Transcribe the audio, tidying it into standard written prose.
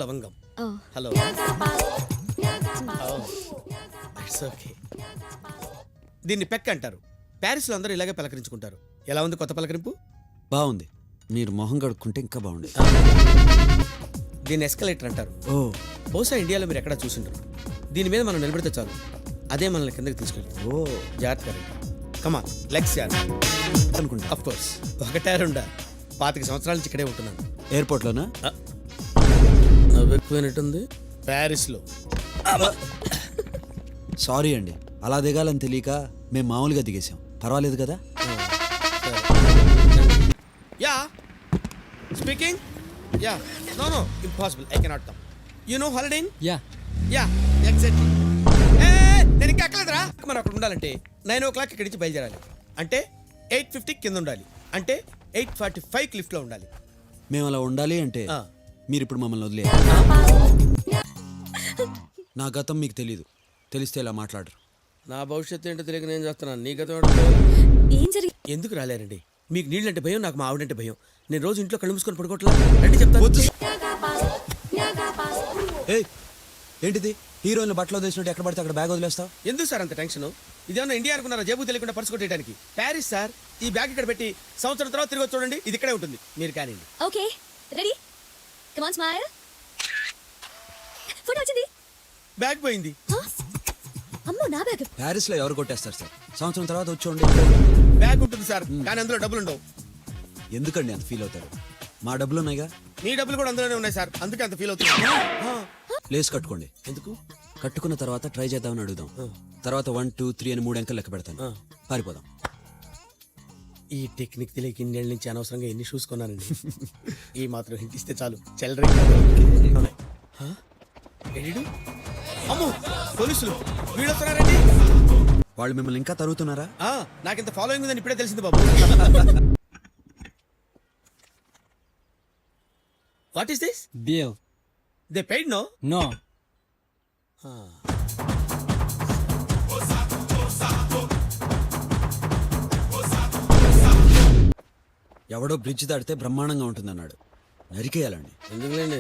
లవంగం. Hello. It's okay. దీన్ని పెక్ అంటారు. ప్యారిస్లో అందరూ ఇలాగే పలకరించుకుంటారు. ఎలా ఉంది కొత్త పలకరింపు? బాగుంది. మీరు మొహం కడుక్కుంటే ఇంకా బాగుంది. దీన్ని ఎస్కలేటర్ అంటారు. ఓ, బహుశా ఇండియాలో మీరు ఎక్కడా చూసింటారు. దీని మీద మనం నిలబడితే చాలు, అదే మనల్ని కిందకి తీసుకెళ్తుంది. ఓ, జాగ్రత్తగా కమా లెగ్స్ యార్ అనుకుంటా. Of course. ఒకటే రెండా 25 సంవత్సరాల నుంచి ఇక్కడే ఉంటున్నాను. ఎయిర్పోర్ట్లోనా? నవ్వు ఎక్కువైనట్టుంది. ప్యారిస్లో. సారీ అండి, అలా దిగాలని తెలియక మేము మామూలుగా దిగేసాం. పర్వాలేదు కదా? Yeah speaking. Yeah no no impossible, I cannot come. You know హాలిడేన్? Yeah yeah exactly. నేను ఇంకా ఎక్కలేదురా. మనం అక్కడ ఉండాలంటే 9 o'clock ఇక్కడి నుంచి బయలుదేరాలి. అంటే 8:50 కింద ఉండాలి. అంటే 8:45 లిఫ్ట్లో ఉండాలి. మేము అలా ఉండాలి అంటే మీరు ఇప్పుడు మమ్మల్ని వదిలే. నా గతం మీకు తెలీదు. తెలిస్తే ఇలా మాట్లాడరు. నా భవిష్యత్తు ఏంటో తెలియక నేను చేస్తున్నాను. నీ గతం ఏం జరిగింది? ఎందుకు రాలేరండి? మీకు నీళ్ళంటే భయం, నాకు మా ఆవిడంటే భయం. నేను రోజు ఇంట్లో కళ్ళు మూసుకొని పడుకోవట్లా. రండి చెప్తాను. ఏయ్, ఏంటిది? హీరోయిన్ బట్టలు వదిలేసినట్టు ఎక్కడ పడితే అక్కడ బ్యాగ్ వదిలేస్తావు? ఎందుకు సార్ అంత టెన్షన్? ఇదేమన్నా ఇండియా అనుకున్నారా? జేబు తెలియకుండా పర్సు కొట్టేయడానికి. Paris sir. ఈ బ్యాగ్ ఇక్కడ పెట్టి సంవత్సరం తర్వాత తిరిగి వచ్చి చూడండి, ఇది ఇక్కడే ఉంటుంది. మీరు కానీ okay ready, come on smile. Photo వచ్చింది. బ్యాగ్ పోయింది. అమ్మో, నా బ్యాగ్. ప్యారిస్ లో ఎవరు కొట్టేస్తారు సార్? సంవత్సరం తర్వాత వచ్చి బ్యాగ్ ఉంటుంది సార్, కానీ అందులో డబ్బులు ఉండవు. ఎందుకండి అంత ఫీల్ అవుతారు? మా డబ్బులు ఉన్నాయిగా. మీ డబ్బులు కూడా అందులోనే ఉన్నాయి సార్, అందుకే అంత ఫీల్ అవుతుంది. లేస్ కట్టుకోండి. ఎందుకు? కట్టుకున్న తర్వాత ట్రై చేద్దామని అడుగుదాం. తర్వాత 1 2 3 అని 3 అంకెలు లెక్క పెడతాను. పారిపోదాం. ఈ టెక్నిక్ తెలియక ఇన్నేళ్ళ నుంచి అనవసరంగా ఎన్ని షూస్ కొన్నానండి. ఈ మాత్రం హింట్ ఇస్తే చాలు. చెల్లరి. అమ్మో, పోలీసులు వీడు వస్తున్నారండి. వాళ్ళు మిమ్మల్ని ఇంకా తరుగుతున్నారా? నాకింత ఫాలోయింగ్ ఉందని ఇప్పుడే తెలిసింది బాబు. What is this? Bill. They paid no? No. ఎవడో బ్రిడ్జ్ దాటితే బ్రహ్మాండంగా ఉంటుందన్నాడు. నరికేయాలండి. ఎందుకులేండి.